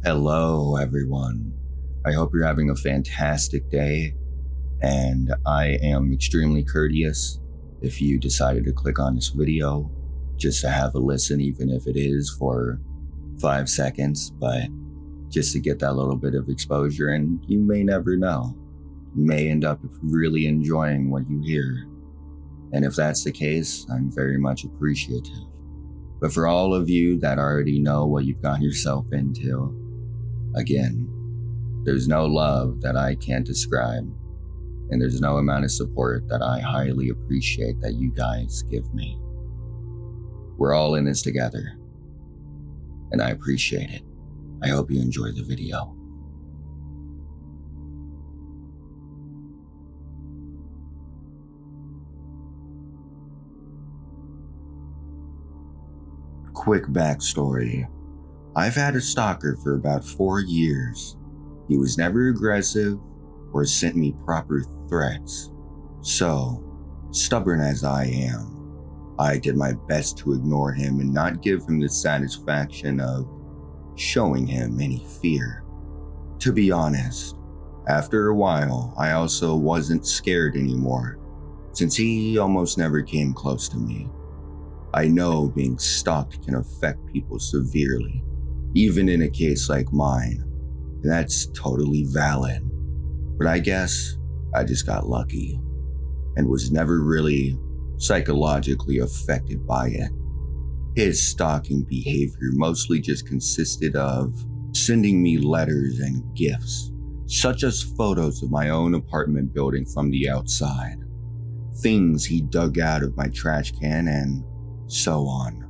Hello, everyone. I hope you're having a fantastic day, and I am extremely courteous if you decided to click on this video just to have a listen, even if it is for 5 seconds, but just to get that little bit of exposure, and you may never know. You may end up really enjoying what you hear, and if that's the case, I'm very much appreciative. But for all of you that already know what you've gotten yourself into, again, there's no love that I can't describe, and there's no amount of support that I highly appreciate that you guys give me. We're all in this together, and I appreciate it. I hope you enjoy the video. Quick backstory. I've had a stalker for about 4 years. He was never aggressive or sent me proper threats. So, stubborn as I am, I did my best to ignore him and not give him the satisfaction of showing him any fear. To be honest, after a while, I also wasn't scared anymore, since he almost never came close to me. I know being stalked can affect people severely, even in a case like mine. That's totally valid. But I guess I just got lucky and was never really psychologically affected by it. His stalking behavior mostly just consisted of sending me letters and gifts, such as photos of my own apartment building from the outside, things he dug out of my trash can, and so on.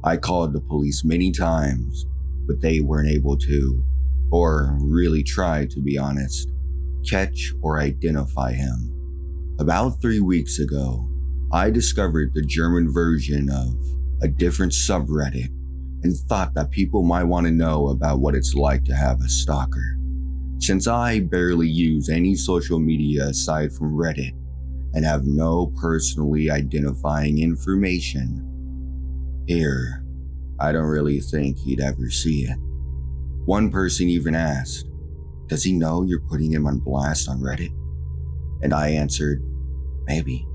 I called the police many times, but they weren't able to, or really tried to be honest, catch or identify him. About 3 weeks ago, I discovered the German version of a different subreddit and thought that people might want to know about what it's like to have a stalker. Since I barely use any social media aside from Reddit and have no personally identifying information, here, I don't really think he'd ever see it. One person even asked, "Does he know you're putting him on blast on Reddit?" And I answered, maybe.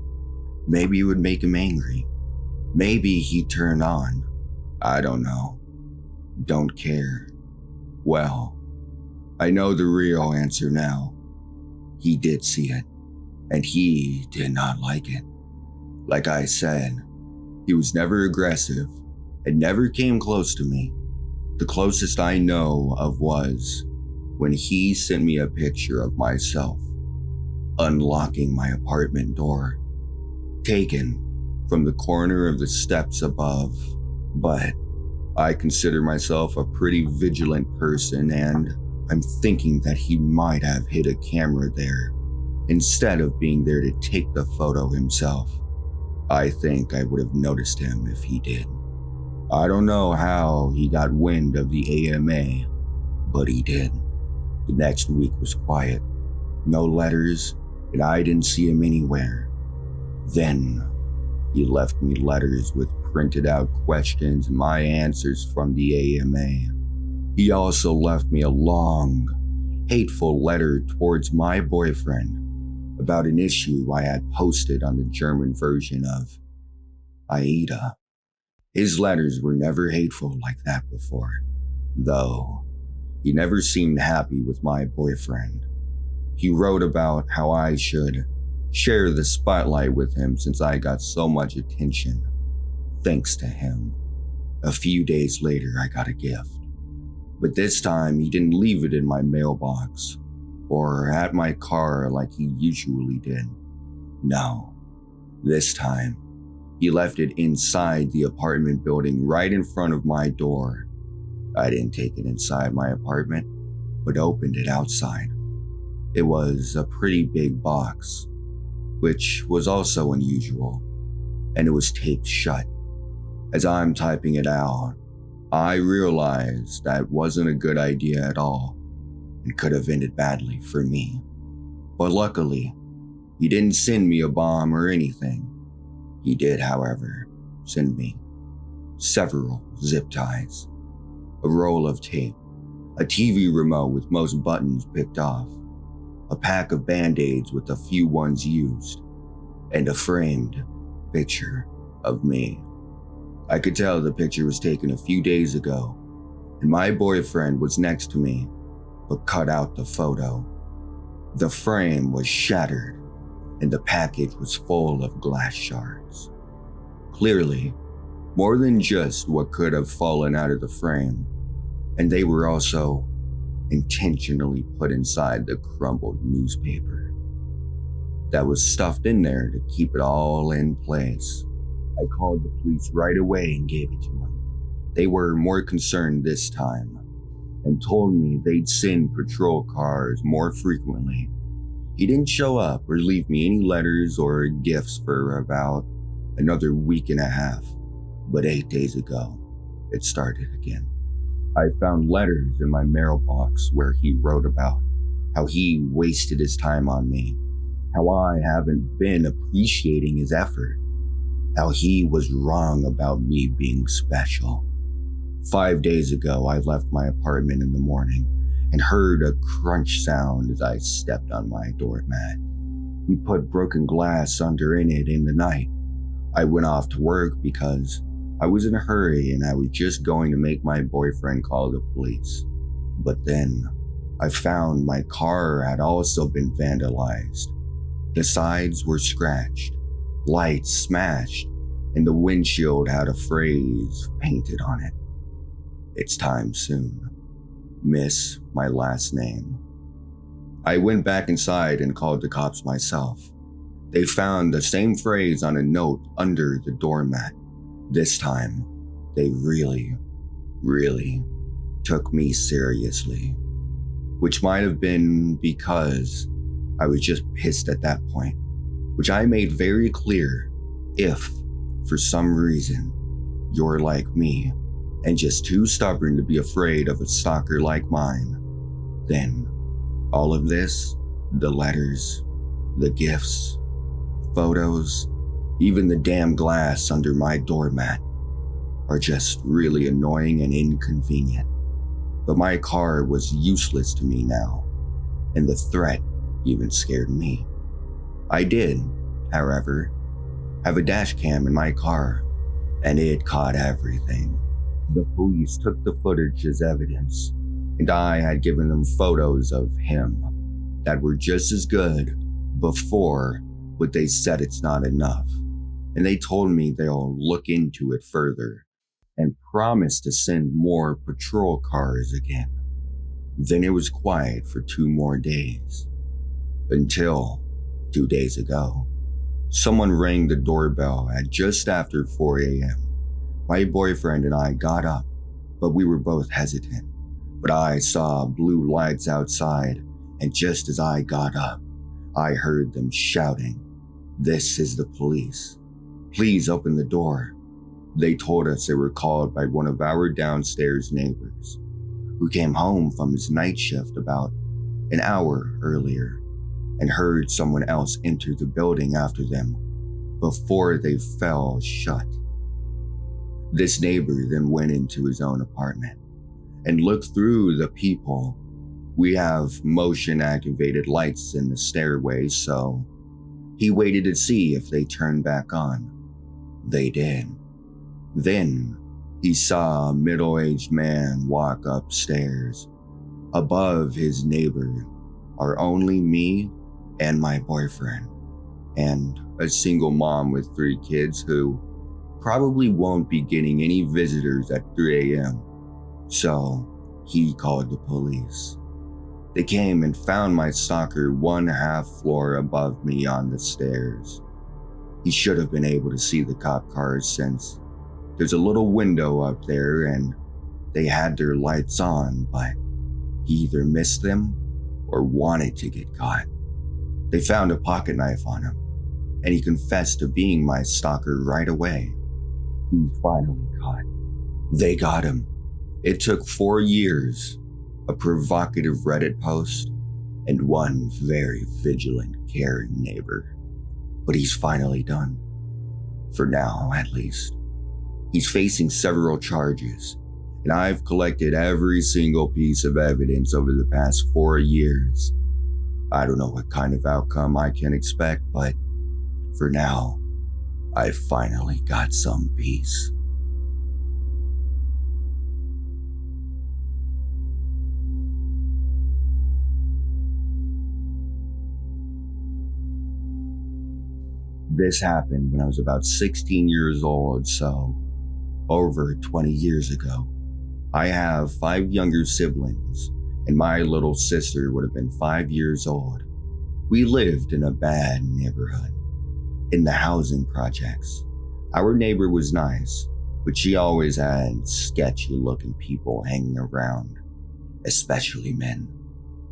Maybe it would make him angry. Maybe he'd turn on. I don't know. Don't care. Well, I know the real answer now. He did see it, and he did not like it. Like I said, he was never aggressive and never came close to me. The closest I know of was when he sent me a picture of myself unlocking my apartment door, taken from the corner of the steps above. But I consider myself a pretty vigilant person, and I'm thinking that he might have hid a camera there instead of being there to take the photo himself. I think I would have noticed him if he did. I don't know how he got wind of the AMA, but he did. The next week was quiet. No letters, and I didn't see him anywhere. Then, he left me letters with printed out questions and my answers from the AMA. He also left me a long, hateful letter towards my boyfriend about an issue I had posted on the German version of Aida. His letters were never hateful like that before, though he never seemed happy with my boyfriend. He wrote about how I should share the spotlight with him since I got so much attention, thanks to him. A few days later, I got a gift, but this time he didn't leave it in my mailbox or at my car like he usually did. No, this time he left it inside the apartment building right in front of my door. I didn't take it inside my apartment, but opened it outside. It was a pretty big box, which was also unusual, and it was taped shut. As I'm typing it out, I realized that wasn't a good idea at all and could have ended badly for me. But luckily, he didn't send me a bomb or anything. He did, however, send me several zip ties, a roll of tape, a TV remote with most buttons picked off, a pack of band-aids with a few ones used, and a framed picture of me. I could tell the picture was taken a few days ago, and my boyfriend was next to me, but cut out the photo. The frame was shattered, and the package was full of glass shards. Clearly, more than just what could have fallen out of the frame, and they were also intentionally put inside the crumbled newspaper that was stuffed in there to keep it all in place. I called the police right away and gave it to them. They were more concerned this time and told me they'd send patrol cars more frequently. He didn't show up or leave me any letters or gifts for about another week and a half, but 8 days ago, it started again. I found letters in my mailbox where he wrote about how he wasted his time on me, how I haven't been appreciating his effort, how he was wrong about me being special. 5 days ago, I left my apartment in the morning and heard a crunch sound as I stepped on my doormat. He put broken glass under it in the night. I went off to work because I was in a hurry and I was just going to make my boyfriend call the police. But then I found my car had also been vandalized. The sides were scratched, lights smashed, and the windshield had a phrase painted on it. "It's time soon. Miss my last name." I went back inside and called the cops myself. They found the same phrase on a note under the doormat. This time, they really took me seriously, which might have been because I was just pissed at that point, which I made very clear. If, for some reason, you're like me and just too stubborn to be afraid of a stalker like mine, then all of this, the letters, the gifts, photos, even the damn glass under my doormat, are just really annoying and inconvenient. But my car was useless to me now, and the threat even scared me. I did, however, have a dash cam in my car, and it caught everything. The police took the footage as evidence, and I had given them photos of him that were just as good before, but they said it's not enough. And they told me they'll look into it further and promised to send more patrol cars again. Then it was quiet for 2 more days. Until 2 days ago, someone rang the doorbell at just after 4 a.m. My boyfriend and I got up, but we were both hesitant. But I saw blue lights outside, and just as I got up, I heard them shouting, "This is the police. Please open the door." They told us they were called by one of our downstairs neighbors, who came home from his night shift about an hour earlier and heard someone else enter the building after them before they fell shut. This neighbor then went into his own apartment and looked through the peephole. We have motion-activated lights in the stairway, so he waited to see if they turned back on. They did. Then he saw a middle-aged man walk upstairs. Above his neighbor are only me and my boyfriend, and a single mom with 3 kids who probably won't be getting any visitors at 3 a.m. So he called the police. They came and found my stalker 1/2 floor above me on the stairs. He should have been able to see the cop cars since there's a little window up there and they had their lights on, but he either missed them or wanted to get caught. They found a pocket knife on him, and he confessed to being my stalker right away. He finally caught. They got him. It took 4 years, a provocative Reddit post, and one very vigilant, caring neighbor. But he's finally done. For now, at least. He's facing several charges, and I've collected every single piece of evidence over the past 4 years. I don't know what kind of outcome I can expect, but for now, I finally got some peace. This happened when I was about 16 years old, so over 20 years ago. I have 5 younger siblings, and my little sister would have been 5 years old. We lived in a bad neighborhood, in the housing projects. Our neighbor was nice, but she always had sketchy looking people hanging around, especially men.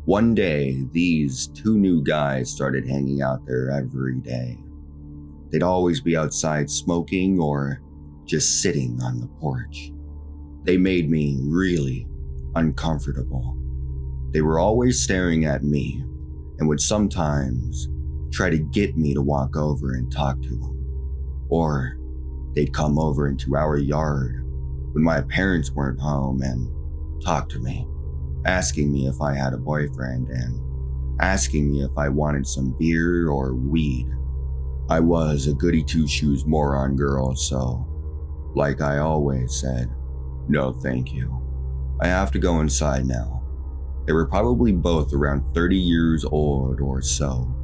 One day, these 2 new guys started hanging out there every day. They'd always be outside smoking or just sitting on the porch. They made me really uncomfortable. They were always staring at me and would sometimes try to get me to walk over and talk to them. Or they'd come over into our yard when my parents weren't home and talk to me, asking me if I had a boyfriend and asking me if I wanted some beer or weed. I was a goody two-shoes moron girl, so like I always said, no thank you. I have to go inside now. They were probably both around 30 years old or so.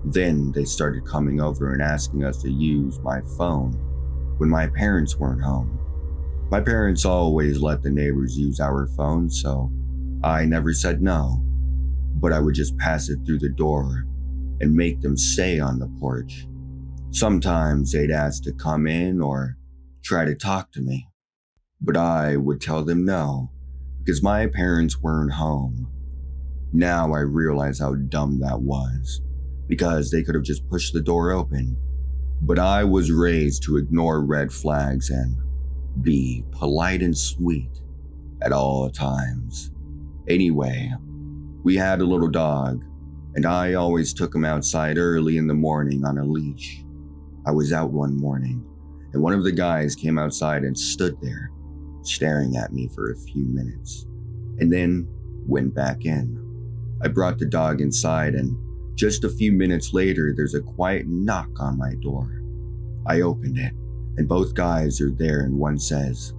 Then they started coming over and asking us to use my phone when my parents weren't home. My parents always let the neighbors use our phone, so I never said no, but I would just pass it through the door and make them stay on the porch. Sometimes they'd ask to come in or try to talk to me, but I would tell them no, because my parents weren't home. Now I realize how dumb that was, because they could have just pushed the door open, but I was raised to ignore red flags and be polite and sweet at all times. Anyway, we had a little dog, and I always took him outside early in the morning on a leash. I was out one morning, and one of the guys came outside and stood there, staring at me for a few minutes, and then went back in. I brought the dog inside, and just a few minutes later, there's a quiet knock on my door. I opened it, and both guys are there, and one says,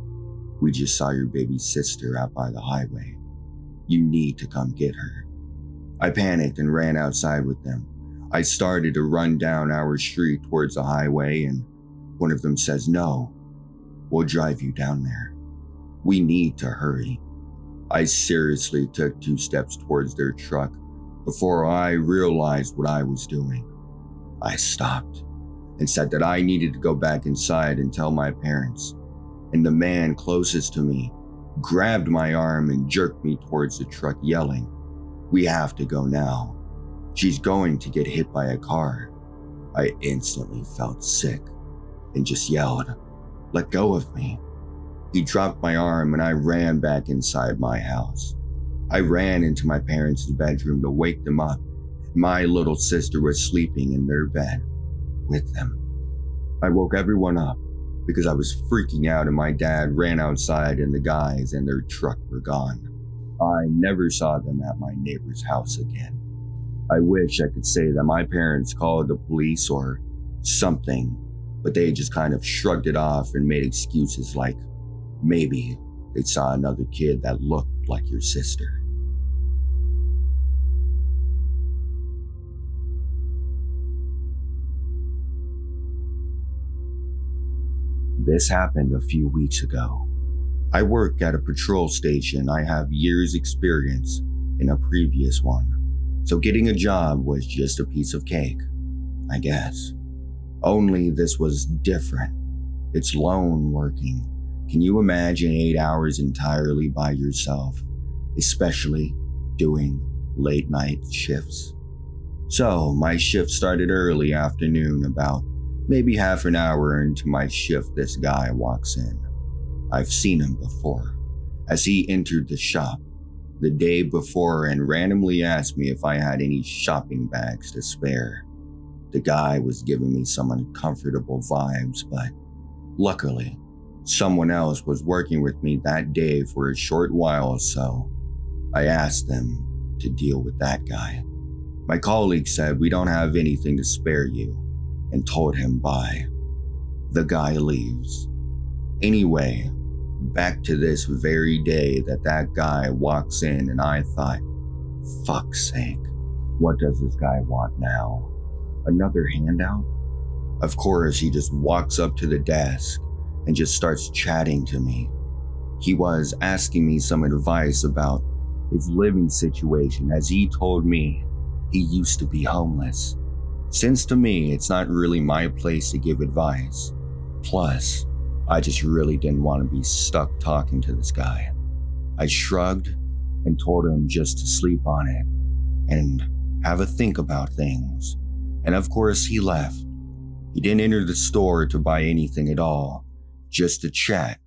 "We just saw your baby sister out by the highway. You need to come get her." I panicked and ran outside with them. I started to run down our street towards the highway, and one of them says, "No, we'll drive you down there. We need to hurry." I seriously took 2 steps towards their truck before I realized what I was doing. I stopped and said that I needed to go back inside and tell my parents, and the man closest to me grabbed my arm and jerked me towards the truck, yelling, "We have to go now. She's going to get hit by a car." I instantly felt sick and just yelled, "Let go of me." He dropped my arm and I ran back inside my house. I ran into my parents' bedroom to wake them up. My little sister was sleeping in their bed with them. I woke everyone up because I was freaking out, and my dad ran outside and the guys and their truck were gone. I never saw them at my neighbor's house again. I wish I could say that my parents called the police or something, but they just kind of shrugged it off and made excuses like maybe they saw another kid that looked like your sister. This happened a few weeks ago. I work at a patrol station. I have years' experience in a previous one, so getting a job was just a piece of cake, I guess. Only this was different. It's lone working. Can you imagine 8 hours entirely by yourself, especially doing late night shifts? So my shift started early afternoon. About maybe half an hour into my shift, this guy walks in. I've seen him before, as he entered the shop the day before and randomly asked me if I had any shopping bags to spare. The guy was giving me some uncomfortable vibes, but luckily, Someone else was working with me that day for a short while, so I asked them to deal with that guy. My colleague said we don't have anything to spare you and told him bye. The guy leaves. Anyway, back to this very day that guy walks in and I thought, fuck's sake, what does this guy want now? Another handout? Of course, he just walks up to the desk and just starts chatting to me. He was asking me some advice about his living situation, as he told me he used to be homeless. Since to me, it's not really my place to give advice. Plus, I just really didn't want to be stuck talking to this guy. I shrugged and told him just to sleep on it and have a think about things. And of course, he left. He didn't enter the store to buy anything at all, just to chat.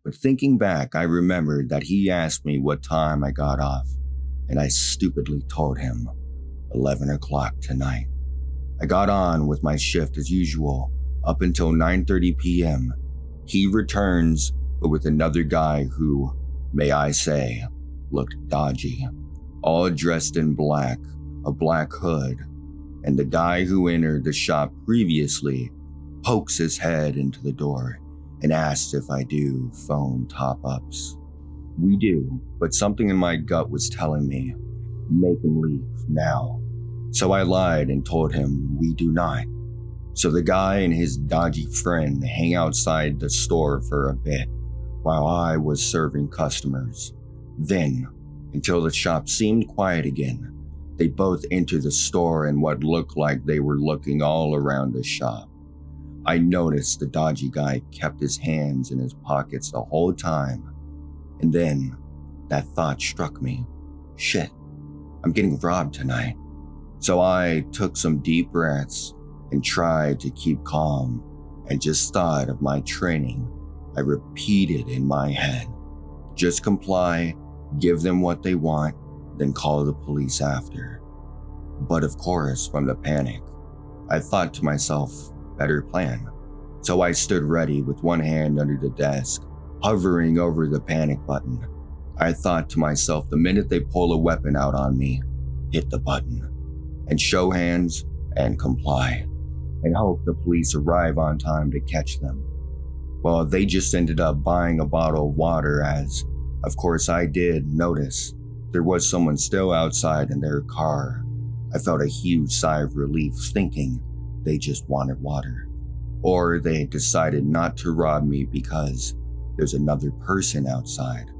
But thinking back, I remembered that he asked me what time I got off, and I stupidly told him 11 o'clock tonight. I got on with my shift as usual up until 9:30 p.m. He returns, but with another guy who, may I say, looked dodgy, all dressed in black, a black hood, and the guy who entered the shop previously pokes his head into the door and asks if I do phone top-ups. We do, but something in my gut was telling me, make him leave now. So I lied and told him we do not. So the guy and his dodgy friend hang outside the store for a bit while I was serving customers. Then, until the shop seemed quiet again, they both entered the store in what looked like they were looking all around the shop. I noticed the dodgy guy kept his hands in his pockets the whole time. And then that thought struck me. Shit, I'm getting robbed tonight. So I took some deep breaths and tried to keep calm and just thought of my training. I repeated in my head, just comply, give them what they want, then call the police after. But of course, from the panic, I thought to myself, better plan. So I stood ready with one hand under the desk, hovering over the panic button. I thought to myself, the minute they pull a weapon out on me, hit the button and show hands and comply and hope the police arrive on time to catch them. Well, they just ended up buying a bottle of water as, of course, I did notice there was someone still outside in their car. I felt a huge sigh of relief thinking they just wanted water. Or they decided not to rob me because there's another person outside.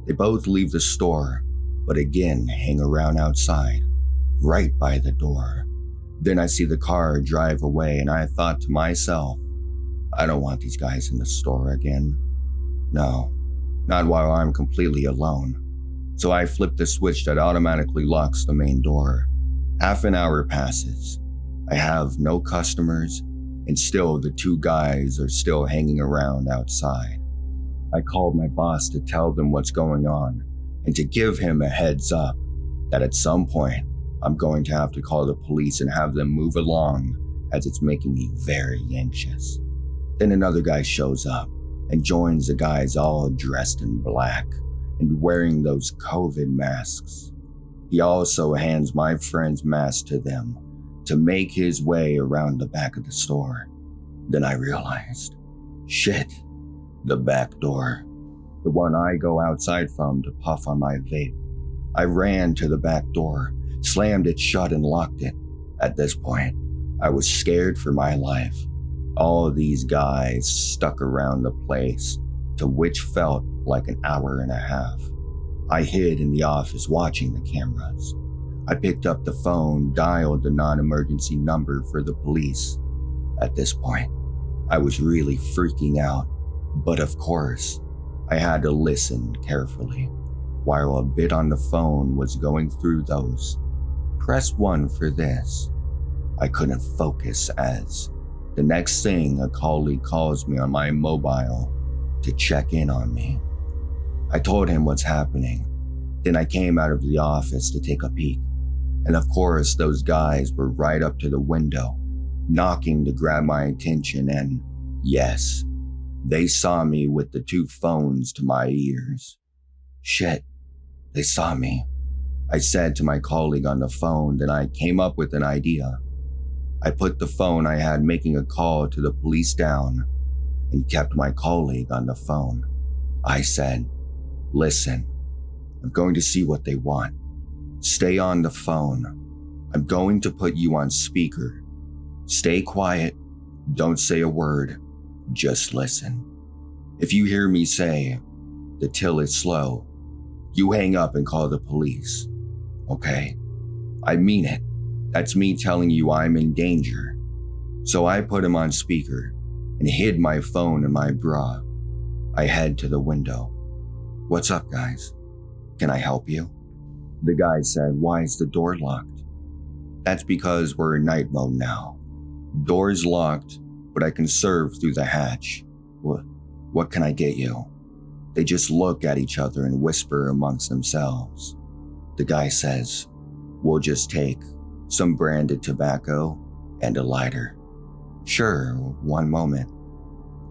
They both leave the store, but again hang around outside, right by the door. Then I see the car drive away and I thought to myself, I don't want these guys in the store again. No, not while I'm completely alone. So I flip the switch that automatically locks the main door. Half an hour passes. I have no customers, and still the two guys are still hanging around outside. I called my boss to tell them what's going on and to give him a heads up that at some point I'm going to have to call the police and have them move along as it's making me very anxious. Then another guy shows up and joins the guys all dressed in black and wearing those COVID masks. He also hands my friend's mask to them to make his way around the back of the store. Then I realized, shit, the back door, the one I go outside from to puff on my vape. I ran to the back door, slammed it shut and locked it. At this point, I was scared for my life. All of these guys stuck around the place, to which felt like an hour and a half. I hid in the office watching the cameras. I picked up the phone, dialed the non-emergency number for the police. At this point, I was really freaking out, but of course, I had to listen carefully. While a bit on the phone was going through those, press 1 for this. I couldn't focus as the next thing a colleague calls me on my mobile to check in on me. I told him what's happening. Then I came out of the office to take a peek. And of course, those guys were right up to the window, knocking to grab my attention, and yes, They saw me with the two phones to my ears. Shit, they saw me. I said to my colleague on the phone, then I came up with an idea. I put the phone I had making a call to the police down and kept my colleague on the phone. I said, "Listen, I'm going to see what they want. Stay on the phone. I'm going to put you on speaker. Stay quiet. Don't say a word. Just listen. If you hear me say, the till is slow, you hang up and call the police. Okay? I mean it. That's me telling you I'm in danger." So I put him on speaker and hid my phone in my bra. I head to the window. "What's up, guys? Can I help you?" The guy said, "Why is the door locked?" "That's because we're in night mode now. Door's locked, but I can serve through the hatch. What can I get you?" They just look at each other and whisper amongst themselves. The guy says, "We'll just take some branded tobacco and a lighter." "Sure, one moment."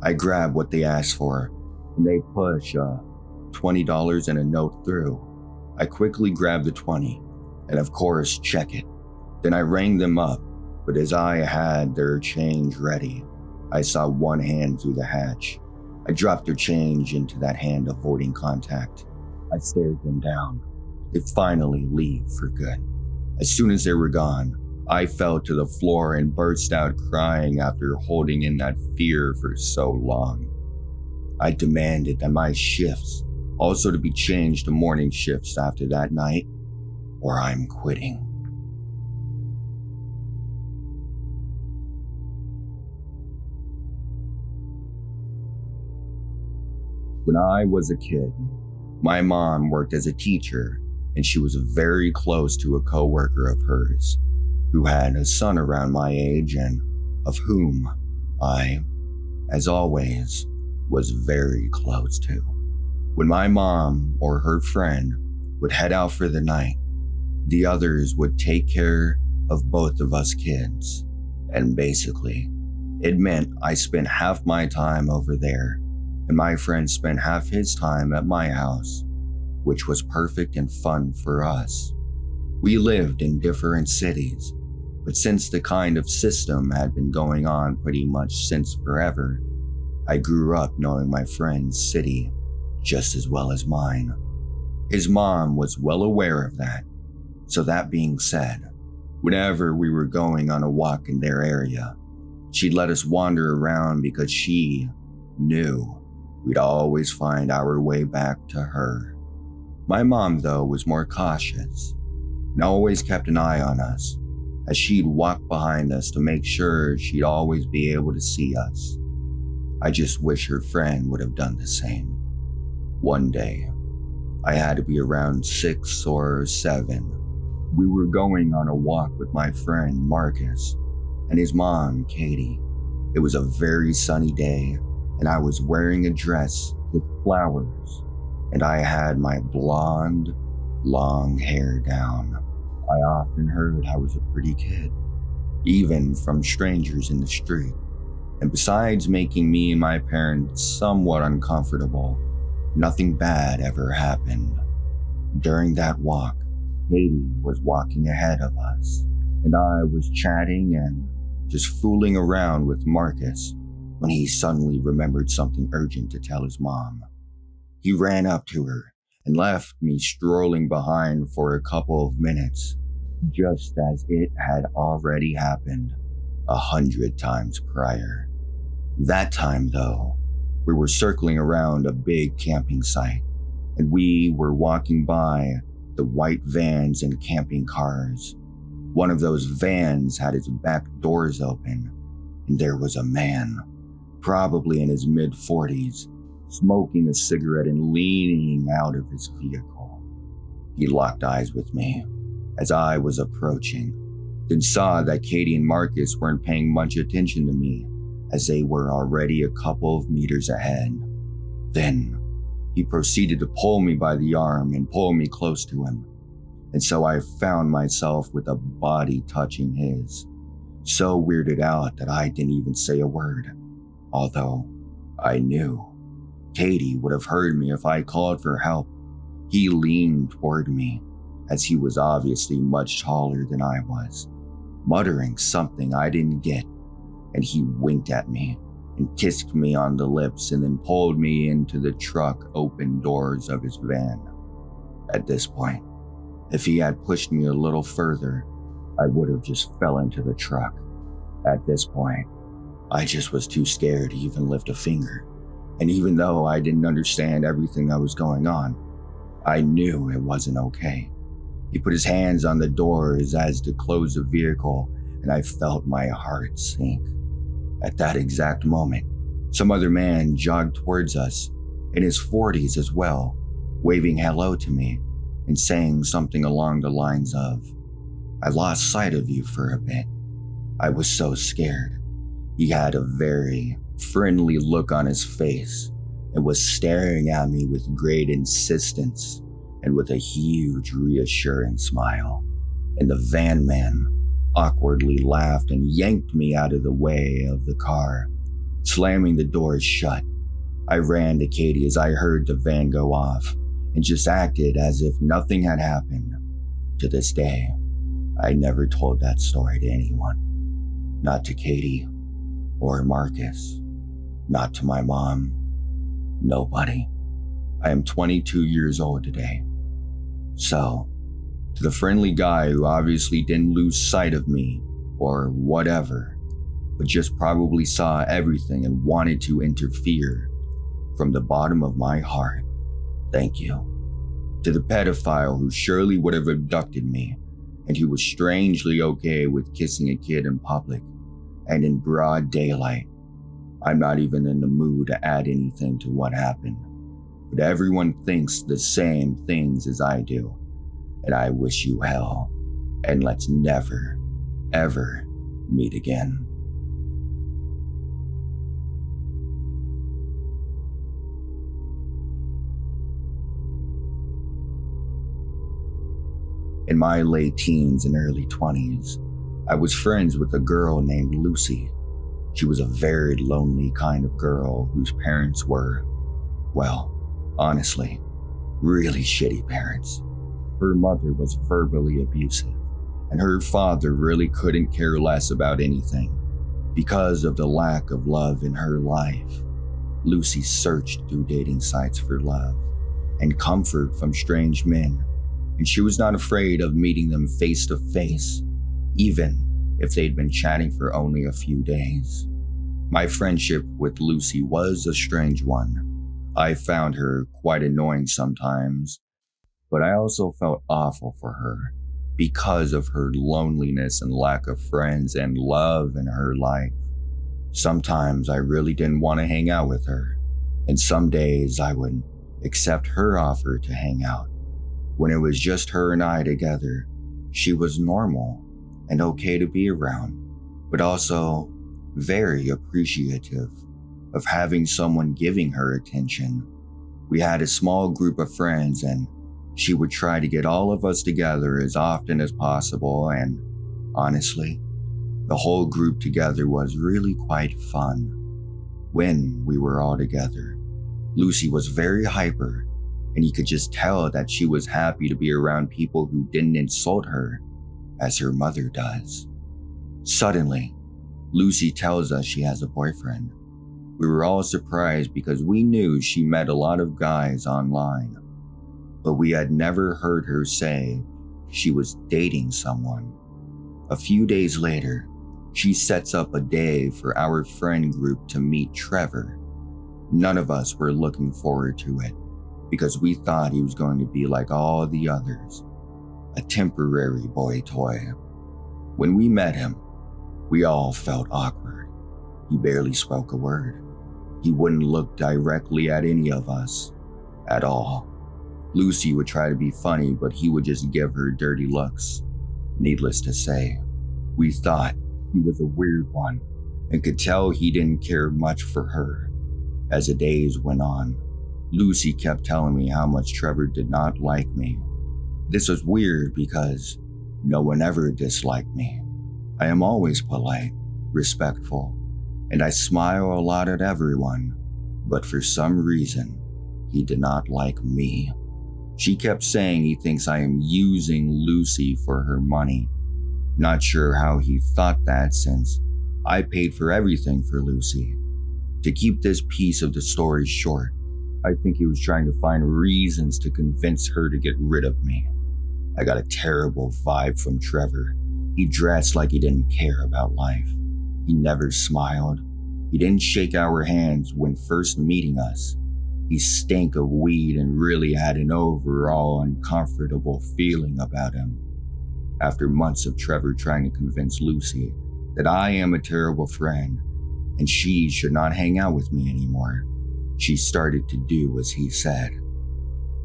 I grab what they asked for, and they push $20 and a note through. I quickly grab the 20, and of course check it. Then I rang them up, but as I had their change ready, I saw one hand through the hatch. I dropped their change into that hand, avoiding contact. I stared them down. They finally leave for good. As soon as they were gone, I fell to the floor and burst out crying after holding in that fear for so long. I demanded that my shifts also to be changed to morning shifts after that night, or I'm quitting. When I was a kid, my mom worked as a teacher, and she was very close to a coworker of hers who had a son around my age and of whom I, as always, was very close to. When my mom or her friend would head out for the night, the others would take care of both of us kids. And basically, it meant I spent half my time over there and my friend spent half his time at my house, which was perfect and fun for us. We lived in different cities, but since the kind of system had been going on pretty much since forever, I grew up knowing my friend's city just as well as mine. His mom was well aware of that. So that being said, whenever we were going on a walk in their area, she'd let us wander around because she knew we'd always find our way back to her. My mom, though, was more cautious and always kept an eye on us, as she'd walk behind us to make sure she'd always be able to see us. I just wish her friend would have done the same. One day, I had to be around 6 or 7. We were going on a walk with my friend Marcus and his mom, Katie. It was a very sunny day, and I was wearing a dress with flowers, and I had my blonde, long hair down. I often heard I was a pretty kid, even from strangers in the street. And besides making me and my parents somewhat uncomfortable, nothing bad ever happened. During that walk, Katie was walking ahead of us, and I was chatting and just fooling around with Marcus when he suddenly remembered something urgent to tell his mom. He ran up to her and left me strolling behind for a couple of minutes, just as it had already happened 100 times prior. That time, though, we were circling around a big camping site, and we were walking by the white vans and camping cars. One of those vans had its back doors open, and there was a man, probably in his mid-40s, smoking a cigarette and leaning out of his vehicle. He locked eyes with me as I was approaching, then saw that Katie and Marcus weren't paying much attention to me, as they were already a couple of meters ahead. Then he proceeded to pull me by the arm and pull me close to him, and so I found myself with a body touching his, so weirded out that I didn't even say a word, although I knew Katie would have heard me if I called for help. He leaned toward me, as he was obviously much taller than I was, muttering something I didn't get, and he winked at me and kissed me on the lips and then pulled me into the truck open doors of his van. At this point, if he had pushed me a little further, I would have just fell into the truck. At this point, I just was too scared to even lift a finger. And even though I didn't understand everything that was going on, I knew it wasn't okay. He put his hands on the doors as to close the vehicle, and I felt my heart sink. At that exact moment, some other man jogged towards us, in his 40s as well, waving hello to me and saying something along the lines of, "I lost sight of you for a bit." I was so scared. He had a very friendly look on his face and was staring at me with great insistence and with a huge reassuring smile. And the van man awkwardly laughed and yanked me out of the way of the car, slamming the doors shut. I ran to Katie as I heard the van go off and just acted as if nothing had happened. To this day, I never told that story to anyone. Not to Katie or Marcus. Not to my mom. Nobody. I am 22 years old today. So, to the friendly guy who obviously didn't lose sight of me or whatever, but just probably saw everything and wanted to interfere, from the bottom of my heart, thank you. To the pedophile who surely would have abducted me, and who was strangely okay with kissing a kid in public and in broad daylight, I'm not even in the mood to add anything to what happened. But everyone thinks the same things as I do, and I wish you hell, and let's never, ever meet again. In my late teens and early 20s, I was friends with a girl named Lucy. She was a very lonely kind of girl whose parents were, well, honestly, really shitty parents. Her mother was verbally abusive, and her father really couldn't care less about anything. Because of the lack of love in her life, Lucy searched through dating sites for love and comfort from strange men, and she was not afraid of meeting them face to face, even if they'd been chatting for only a few days. My friendship with Lucy was a strange one. I found her quite annoying sometimes, but I also felt awful for her because of her loneliness and lack of friends and love in her life. Sometimes I really didn't want to hang out with her, and some days I would accept her offer to hang out. When it was just her and I together, she was normal and okay to be around, but also very appreciative of having someone giving her attention. We had a small group of friends, and she would try to get all of us together as often as possible, and honestly, the whole group together was really quite fun. When we were all together, Lucy was very hyper, and you could just tell that she was happy to be around people who didn't insult her as her mother does. Suddenly, Lucy tells us she has a boyfriend. We were all surprised because we knew she met a lot of guys online, but we had never heard her say she was dating someone. A few days later, she sets up a day for our friend group to meet Trevor. None of us were looking forward to it because we thought he was going to be like all the others, a temporary boy toy. When we met him, we all felt awkward. He barely spoke a word. He wouldn't look directly at any of us at all. Lucy would try to be funny, but he would just give her dirty looks. Needless to say, we thought he was a weird one and could tell he didn't care much for her. As the days went on, Lucy kept telling me how much Trevor did not like me. This was weird because no one ever disliked me. I am always polite, respectful, and I smile a lot at everyone. But for some reason, he did not like me. She kept saying he thinks I am using Lucy for her money. Not sure how he thought that since I paid for everything for Lucy. To keep this piece of the story short, I think he was trying to find reasons to convince her to get rid of me. I got a terrible vibe from Trevor. He dressed like he didn't care about life. He never smiled. He didn't shake our hands when first meeting us. He stank of weed and really had an overall uncomfortable feeling about him. After months of Trevor trying to convince Lucy that I am a terrible friend and she should not hang out with me anymore, she started to do as he said.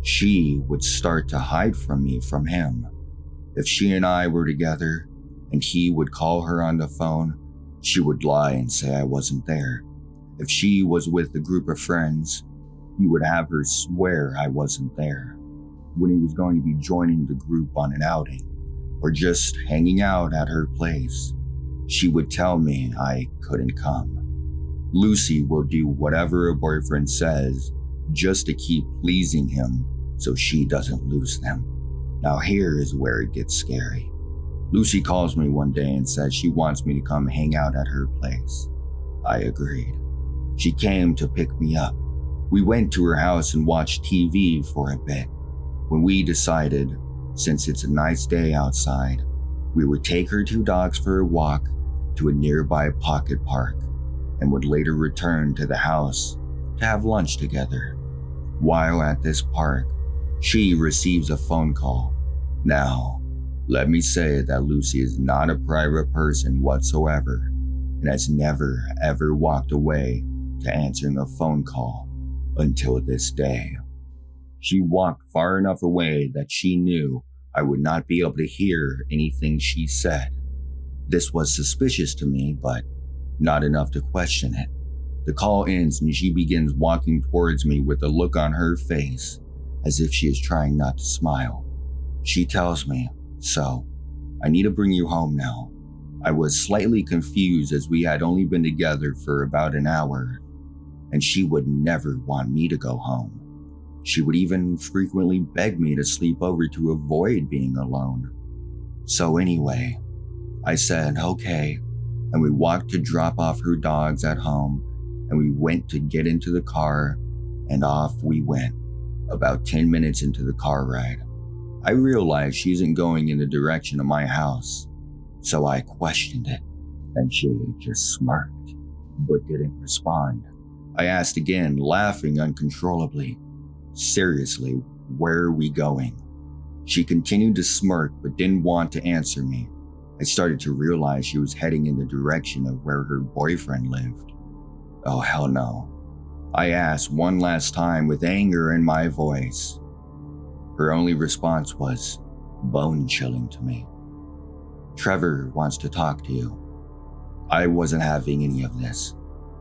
She would start to hide from me from him. If she and I were together and he would call her on the phone, she would lie and say I wasn't there. If she was with a group of friends, he would have her swear I wasn't there. When he was going to be joining the group on an outing or just hanging out at her place, she would tell me I couldn't come. Lucy will do whatever a boyfriend says just to keep pleasing him so she doesn't lose them. Now here is where it gets scary. Lucy calls me one day and says she wants me to come hang out at her place. I agreed. She came to pick me up. We went to her house and watched TV for a bit. When we decided, since it's a nice day outside, we would take her two dogs for a walk to a nearby pocket park and would later return to the house to have lunch together. While at this park, she receives a phone call. Now, let me say that Lucy is not a private person whatsoever and has never ever walked away to answering a phone call until this day. She walked far enough away that she knew I would not be able to hear anything she said. This was suspicious to me, but not enough to question it. The call ends and she begins walking towards me with a look on her face as if she is trying not to smile. She tells me, "So, I need to bring you home now." I was slightly confused as we had only been together for about an hour, and she would never want me to go home. She would even frequently beg me to sleep over to avoid being alone. So anyway, I said okay, and we walked to drop off her dogs at home, and we went to get into the car, and off we went. About 10 minutes into the car ride, I realized she isn't going in the direction of my house, so I questioned it, and she just smirked, but didn't respond. I asked again, laughing uncontrollably, "Seriously, where are we going?" She continued to smirk, but didn't want to answer me. I started to realize she was heading in the direction of where her boyfriend lived. Oh, hell no. I asked one last time with anger in my voice. Her only response was bone-chilling to me. "Trevor wants to talk to you." I wasn't having any of this.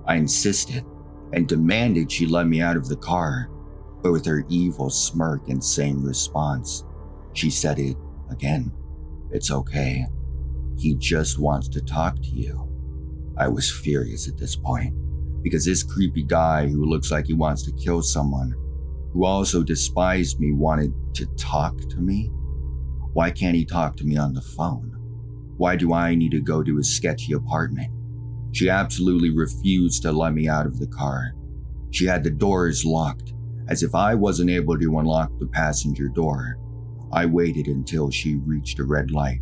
I insisted and demanded she let me out of the car, but with her evil smirk and same response, she said it again. "It's okay. He just wants to talk to you." I was furious at this point, because this creepy guy who looks like he wants to kill someone, who also despised me, wanted to talk to me? Why can't he talk to me on the phone? Why do I need to go to his sketchy apartment? She absolutely refused to let me out of the car. She had the doors locked, as if I wasn't able to unlock the passenger door. I waited until she reached a red light.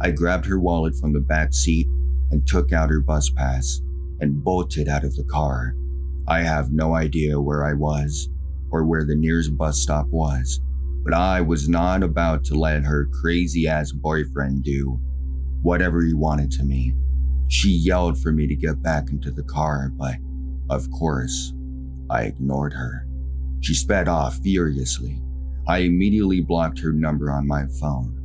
I grabbed her wallet from the back seat and took out her bus pass and bolted out of the car. I have no idea where I was or where the nearest bus stop was, but I was not about to let her crazy-ass boyfriend do whatever he wanted to me. She yelled for me to get back into the car, but of course, I ignored her. She sped off furiously. I immediately blocked her number on my phone.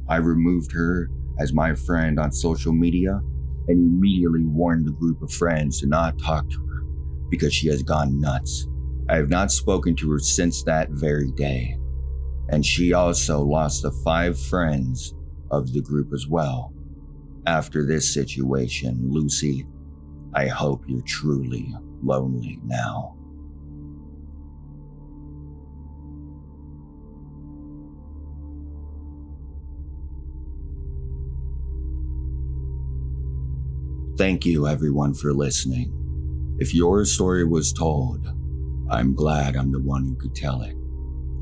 I removed her as my friend on social media and immediately warned the group of friends to not talk to her because she has gone nuts. I have not spoken to her since that very day, and she also lost the 5 friends of the group as well. After this situation, Lucy, I hope you're truly lonely now. Thank you everyone for listening. If your story was told, I'm glad I'm the one who could tell it.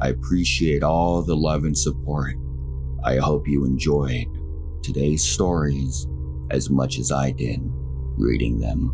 I appreciate all the love and support. I hope you enjoyed today's stories as much as I did reading them.